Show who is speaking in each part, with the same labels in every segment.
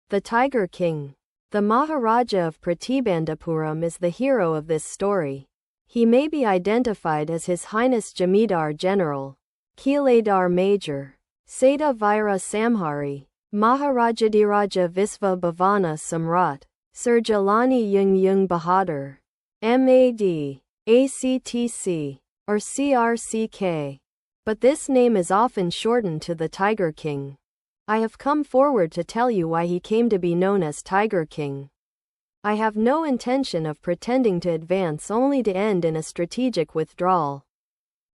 Speaker 1: The Tiger King. The Maharaja of Pratibandhapuram is the hero of this story. He may be identified as His Highness Jamidar General, Kiladar Major, Seda Vira Samhari, Maharajadiraja Visva Bhavana Samrat, Sir Jalani Yung Bahadur, MAD, ACTC, or CRCK. But this name is often shortened to the Tiger King. I have come forward to tell you why he came to be known as Tiger King. I have no intention of pretending to advance only to end in a strategic withdrawal.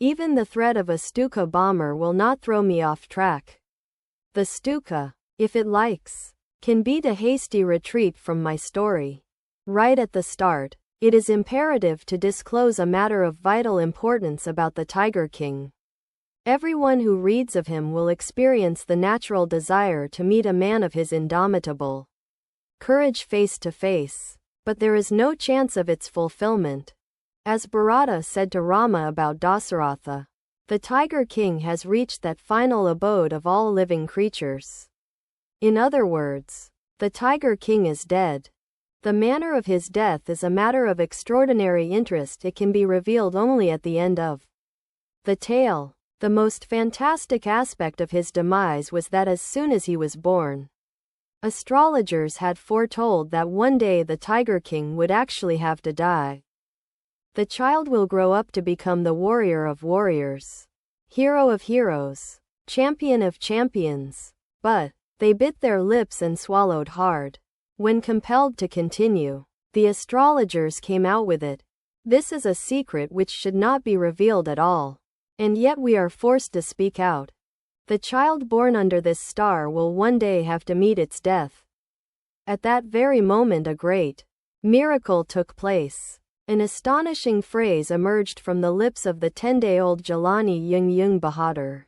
Speaker 1: Even the threat of a Stuka bomber will not throw me off track. The Stuka, if it likes, can beat a hasty retreat from my story. Right at the start, it is imperative to disclose a matter of vital importance about the Tiger King. Everyone who reads of him will experience the natural desire to meet a man of his indomitable courage face to face, but there is no chance of its fulfillment. As Bharata said to Rama about Dasaratha, the Tiger King has reached that final abode of all living creatures. In other words, the Tiger King is dead. The manner of his death is a matter of extraordinary interest. It can be revealed only at the end of the tale. The most fantastic aspect of his demise was that as soon as he was born, astrologers had foretold that one day the Tiger King would actually have to die. The child will grow up to become the warrior of warriors, hero of heroes, champion of champions. But they bit their lips and swallowed hard. When compelled to continue, the astrologers came out with it. This is a secret which should not be revealed at all. And yet we are forced to speak out. The child born under this star will one day have to meet its death. At that very moment a great miracle took place. An astonishing phrase emerged from the lips of the 10-day-old Jalani Yung Bahadur.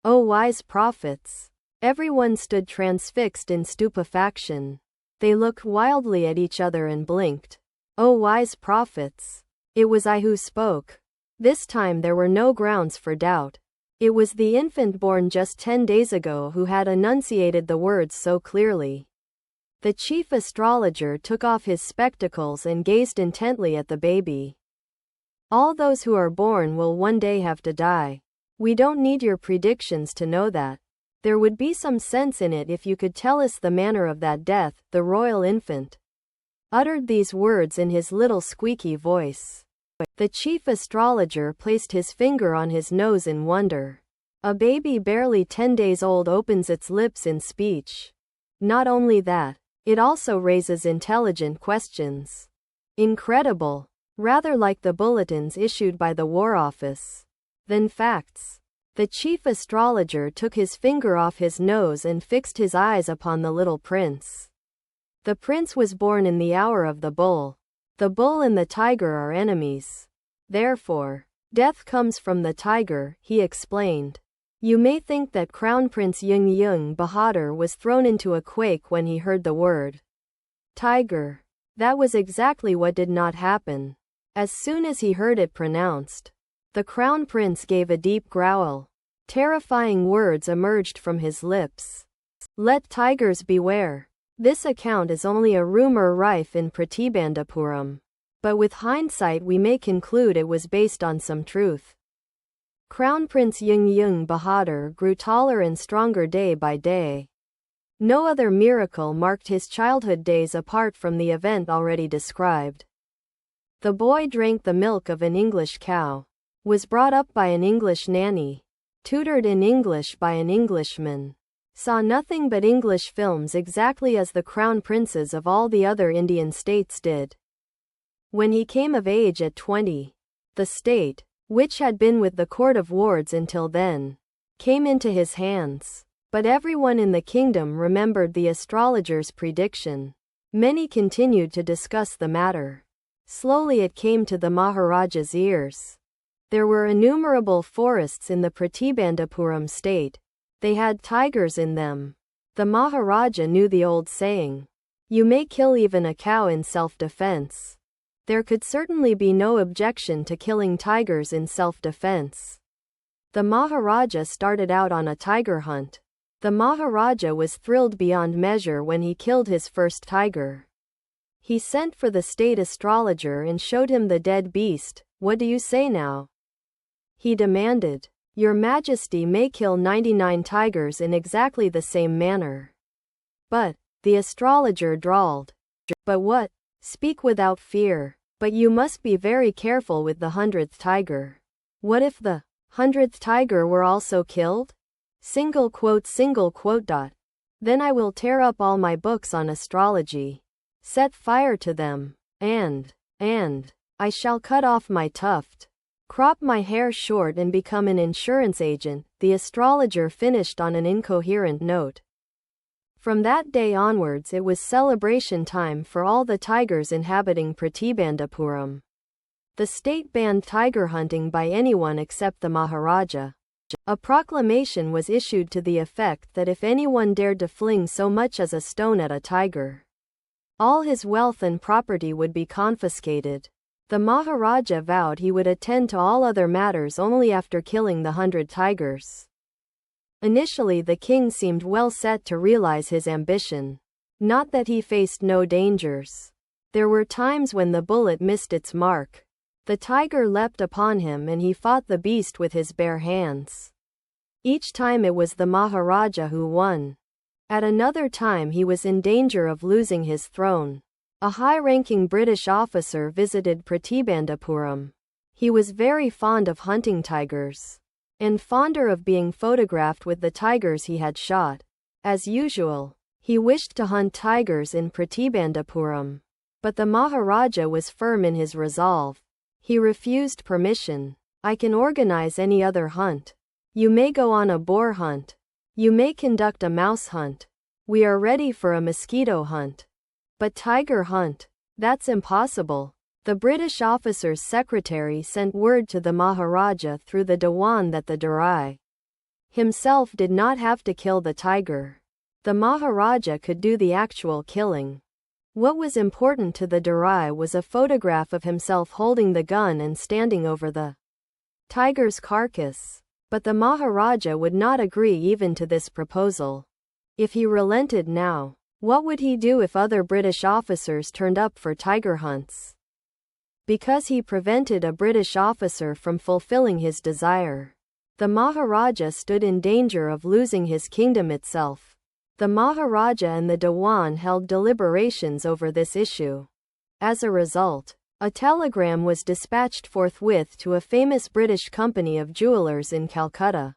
Speaker 1: O wise prophets! Everyone stood transfixed in stupefaction. They looked wildly at each other and blinked. O wise prophets! It was I who spoke. This time there were no grounds for doubt. It was the infant born just 10 days ago who had enunciated the words so clearly. The chief astrologer took off his spectacles and gazed intently at the baby. All those who are born will one day have to die. We don't need your predictions to know that. There would be some sense in it if you could tell us the manner of that death. The royal infant uttered these words in his little squeaky voice. The chief astrologer placed his finger on his nose in wonder. A baby barely 10 days old opens its lips in speech. Not only that, it also raises intelligent questions. Incredible. Rather like the bulletins issued by the War Office than facts. The chief astrologer took his finger off his nose and fixed his eyes upon the little prince. The prince was born in the hour of the bull. The bull and the tiger are enemies. Therefore, death comes from the tiger, he explained. You may think that Crown Prince Yung Bahadur was thrown into a quake when he heard the word tiger. That was exactly what did not happen. As soon as he heard it pronounced, the Crown Prince gave a deep growl. Terrifying words emerged from his lips. Let tigers beware. This account is only a rumor rife in Pratibandhapuram. But with hindsight we may conclude it was based on some truth. Crown Prince Yung Bahadur grew taller and stronger day by day. No other miracle marked his childhood days apart from the event already described. The boy drank the milk of an English cow, was brought up by an English nanny, tutored in English by an Englishman, saw nothing but English films exactly as the crown princes of all the other Indian states did. When he came of age at 20, the state, which had been with the court of wards until then, came into his hands. But everyone in the kingdom remembered the astrologer's prediction. Many continued to discuss the matter. Slowly it came to the Maharaja's ears. There were innumerable forests in the Pratibandhapuram state. They had tigers in them. The Maharaja knew the old saying, "You may kill even a cow in self-defense." There could certainly be no objection to killing tigers in self-defense. The Maharaja started out on a tiger hunt. The Maharaja was thrilled beyond measure when he killed his first tiger. He sent for the state astrologer and showed him the dead beast. "What do you say now?" he demanded. "Your Majesty may kill 99 tigers in exactly the same manner." "But," the astrologer drawled. "But what?" "Speak without fear. But you must be very careful with the 100th tiger." "What if the 100th tiger were also killed?" Single quote. "Then I will tear up all my books on astrology, set fire to them, and I shall cut off my tuft, crop my hair short and become an insurance agent," the astrologer finished on an incoherent note. From that day onwards it was celebration time for all the tigers inhabiting Pratibandhapuram. The state banned tiger hunting by anyone except the Maharaja. A proclamation was issued to the effect that if anyone dared to fling so much as a stone at a tiger, all his wealth and property would be confiscated. The Maharaja vowed he would attend to all other matters only after killing the 100 tigers. Initially the king seemed well set to realize his ambition. Not that he faced no dangers. There were times when the bullet missed its mark. The tiger leapt upon him and he fought the beast with his bare hands. Each time it was the Maharaja who won. At another time he was in danger of losing his throne. A high-ranking British officer visited Pratibandhapuram. He was very fond of hunting tigers, and fonder of being photographed with the tigers he had shot. As usual, he wished to hunt tigers in Pratibandhapuram, but the Maharaja was firm in his resolve. He refused permission. "I can organize any other hunt. You may go on a boar hunt. You may conduct a mouse hunt. We are ready for a mosquito hunt. But tiger hunt? That's impossible." The British officer's secretary sent word to the Maharaja through the Dewan that the Darai himself did not have to kill the tiger. The Maharaja could do the actual killing. What was important to the Darai was a photograph of himself holding the gun and standing over the tiger's carcass. But the Maharaja would not agree even to this proposal. If he relented now, what would he do if other British officers turned up for tiger hunts? Because he prevented a British officer from fulfilling his desire, the Maharaja stood in danger of losing his kingdom itself. The Maharaja and the Dewan held deliberations over this issue. As a result, a telegram was dispatched forthwith to a famous British company of jewelers in Calcutta.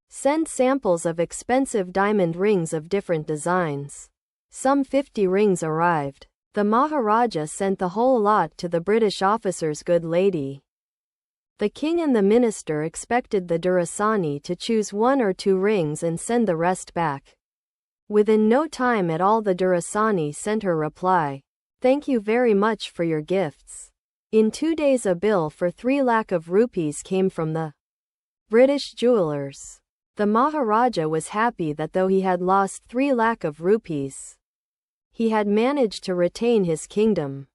Speaker 1: "Send samples of expensive diamond rings of different designs." Some 50 rings arrived. The Maharaja sent the whole lot to the British officer's good lady. The king and the minister expected the Durrasani to choose 1 or 2 rings and send the rest back. Within no time at all the Durrasani sent her reply, "Thank you very much for your gifts." In 2 days a bill for 3 lakh of rupees came from the British jewelers. The Maharaja was happy that though he had lost 3 lakh of rupees, he had managed to retain his kingdom.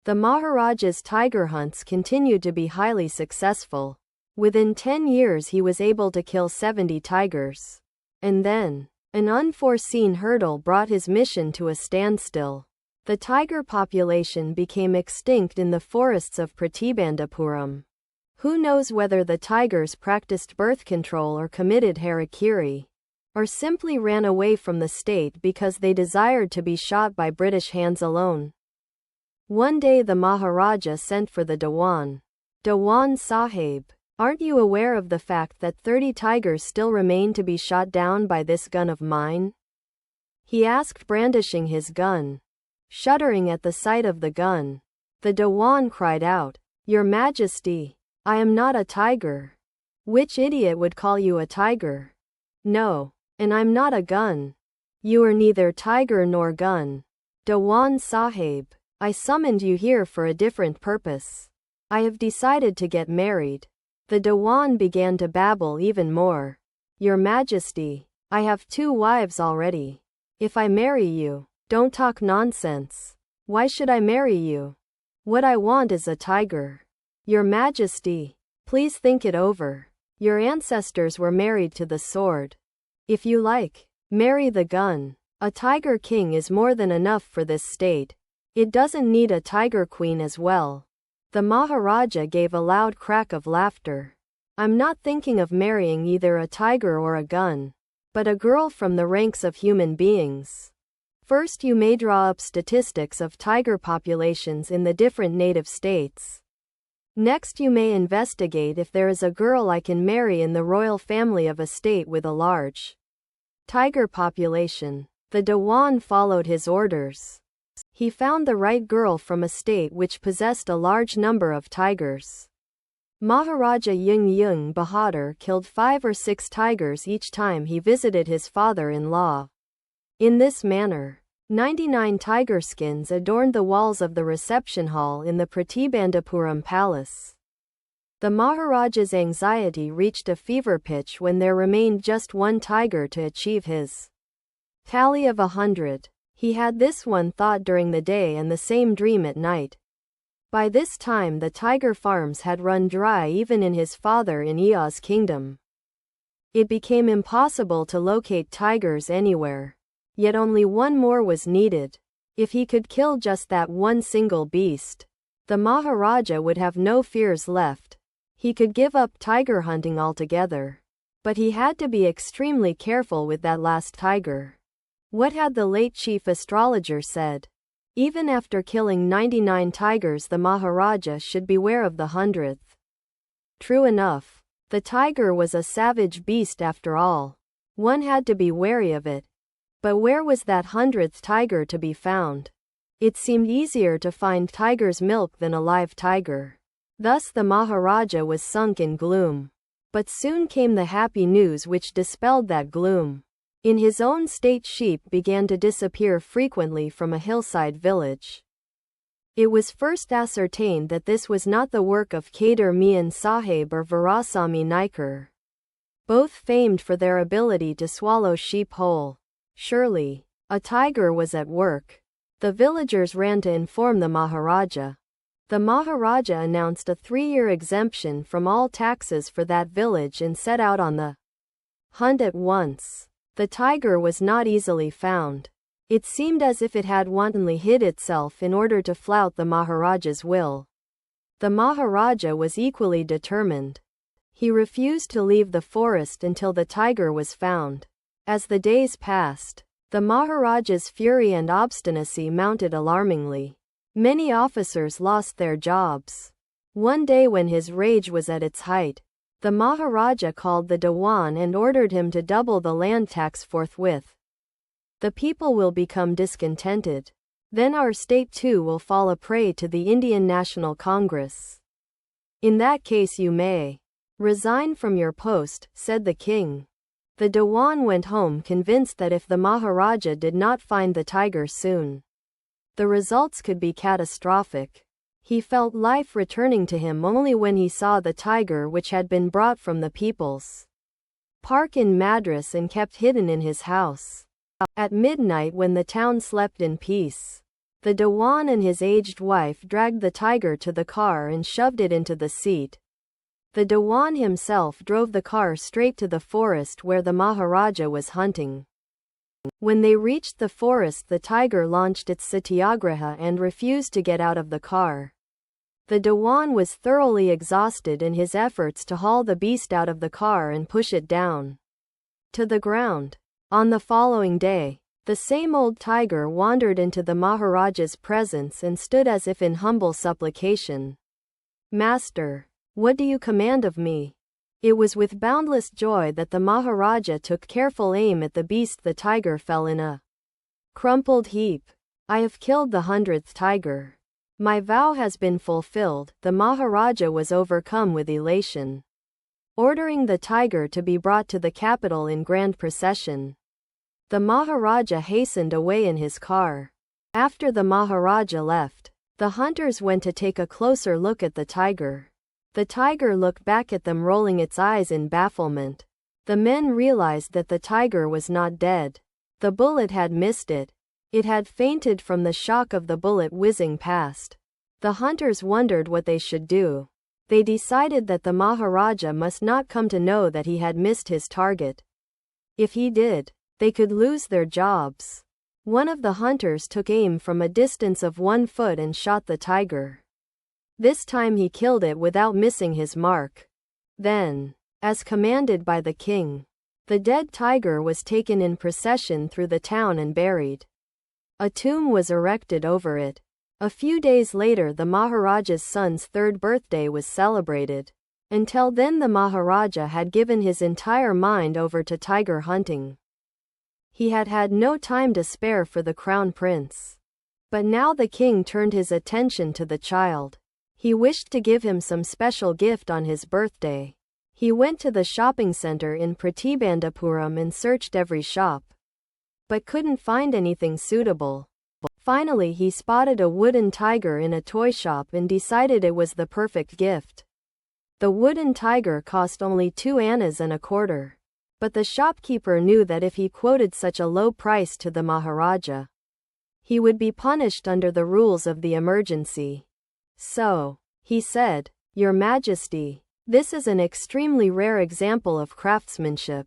Speaker 1: The Maharaja's tiger hunts continued to be highly successful. Within 10 years he was able to kill 70 tigers. And then, an unforeseen hurdle brought his mission to a standstill. The tiger population became extinct in the forests of Pratibandhapuram. Who knows whether the tigers practiced birth control or committed harakiri, or simply ran away from the state because they desired to be shot by British hands alone. One day the Maharaja sent for the Dewan. "Dewan Sahib, aren't you aware of the fact that 30 tigers still remain to be shot down by this gun of mine?" he asked, brandishing his gun. Shuddering at the sight of the gun, the Dewan cried out, "Your Majesty, I am not a tiger." "Which idiot would call you a tiger?" "No, and I'm not a gun." "You are neither tiger nor gun." "Dewan Sahib, I summoned you here for a different purpose. I have decided to get married." The Dewan began to babble even more. "Your Majesty, I have 2 wives already. If I marry you..." "Don't talk nonsense. Why should I marry you? What I want is a tiger." "Your Majesty, please think it over. Your ancestors were married to the sword. If you like, Marry the gun. A tiger king is more than enough for this state. It doesn't need a tiger queen as well. The Maharaja gave a loud crack of laughter. I'm not thinking of marrying either a tiger or a gun, but a girl from the ranks of human beings. First, you may draw up statistics of tiger populations in the different native states. Next, you may investigate if there is a girl I can marry in the royal family of a state with a large tiger population. The Dewan followed his orders. He found the right girl from a state which possessed a large number of tigers. Maharaja Yung Bahadur killed 5 or 6 tigers each time he visited his father-in-law. In this manner, 99 tiger skins adorned the walls of the reception hall in the Pratibandapuram palace. The Maharaja's anxiety reached a fever pitch when there remained just one tiger to achieve his tally of 100. He had this one thought during the day and the same dream at night. By this time the tiger farms had run dry even in his father-in-law's kingdom. It became impossible to locate tigers anywhere. Yet only one more was needed. If he could kill just that one single beast, the Maharaja would have no fears left. He could give up tiger hunting altogether. But he had to be extremely careful with that last tiger. What had the late chief astrologer said? Even after killing 99 tigers, the Maharaja should beware of the 100th. True enough, the tiger was a savage beast after all. One had to be wary of it. But where was that 100th tiger to be found? It seemed easier to find tiger's milk than a live tiger. Thus the Maharaja was sunk in gloom. But soon came the happy news which dispelled that gloom. In his own state, sheep began to disappear frequently from a hillside village. It was first ascertained that this was not the work of Kader Mian Sahib or Virasamy Naikar, both famed for their ability to swallow sheep whole. Surely, a tiger was at work. The villagers ran to inform the Maharaja. The Maharaja announced a 3-year exemption from all taxes for that village and set out on the hunt at once. The tiger was not easily found. It seemed as if it had wantonly hid itself in order to flout the Maharaja's will. The Maharaja was equally determined. He refused to leave the forest until the tiger was found. As the days passed, the Maharaja's fury and obstinacy mounted alarmingly. Many officers lost their jobs. One day when his rage was at its height, the Maharaja called the Dewan and ordered him to double the land tax forthwith. The people will become discontented. Then our state too will fall a prey to the Indian National Congress. In that case you may resign from your post, said the king. The Dewan went home convinced that if the Maharaja did not find the tiger soon, the results could be catastrophic. He felt life returning to him only when he saw the tiger which had been brought from the people's park in Madras and kept hidden in his house. At midnight, when the town slept in peace, the Dewan and his aged wife dragged the tiger to the car and shoved it into the seat. The Dewan himself drove the car straight to the forest where the Maharaja was hunting. When they reached the forest, the tiger launched its satyagraha and refused to get out of the car. The Dewan was thoroughly exhausted in his efforts to haul the beast out of the car and push it down to the ground. On the following day, the same old tiger wandered into the Maharaja's presence and stood as if in humble supplication. Master, what do you command of me? It was with boundless joy that the Maharaja took careful aim at the beast. The tiger fell in a crumpled heap. I have killed the 100th tiger. My vow has been fulfilled. The Maharaja was overcome with elation, ordering the tiger to be brought to the capital in grand procession. The Maharaja hastened away in his car. After the Maharaja left, the hunters went to take a closer look at the tiger. The tiger looked back at them, rolling its eyes in bafflement. The men realized that the tiger was not dead. The bullet had missed it. It had fainted from the shock of the bullet whizzing past. The hunters wondered what they should do. They decided that the Maharaja must not come to know that he had missed his target. If he did, they could lose their jobs. One of the hunters took aim from a distance of 1 foot and shot the tiger. This time he killed it without missing his mark. Then, as commanded by the king, the dead tiger was taken in procession through the town and buried. A tomb was erected over it. A few days later, the Maharaja's son's 3rd birthday was celebrated. Until then, the Maharaja had given his entire mind over to tiger hunting. He had had no time to spare for the crown prince. But now the king turned his attention to the child. He wished to give him some special gift on his birthday. He went to the shopping center in Pratibandhapuram and searched every shop, but couldn't find anything suitable. Finally, he spotted a wooden tiger in a toy shop and decided it was the perfect gift. The wooden tiger cost only 2 annas and a quarter. But the shopkeeper knew that if he quoted such a low price to the Maharaja, he would be punished under the rules of the emergency. So, he said, "Your Majesty, this is an extremely rare example of craftsmanship.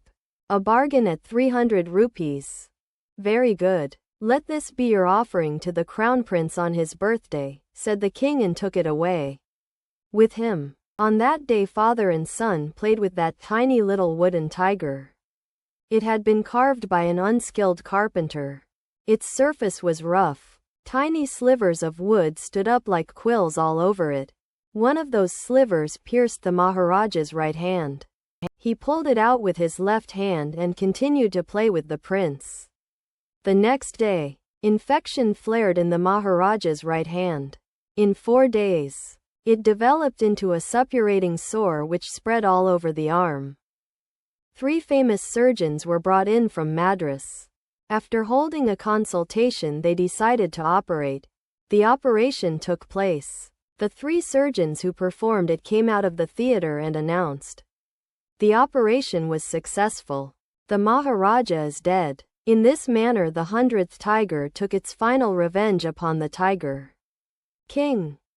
Speaker 1: A bargain at 300 rupees. Very good. Let this be your offering to the crown prince on his birthday," said the king, and took it away with him. On that day, father and son played with that tiny little wooden tiger. It had been carved by an unskilled carpenter. Its surface was rough. Tiny slivers of wood stood up like quills all over it. One of those slivers pierced the Maharaja's right hand. He pulled it out with his left hand and continued to play with the prince. The next day, infection flared in the Maharaja's right hand. In 4 days, it developed into a suppurating sore which spread all over the arm. 3 famous surgeons were brought in from Madras. After holding a consultation, they decided to operate. The operation took place. The 3 surgeons who performed it came out of the theater and announced, "The operation was successful. The Maharaja is dead." In this manner, the 100th tiger took its final revenge upon the Tiger King.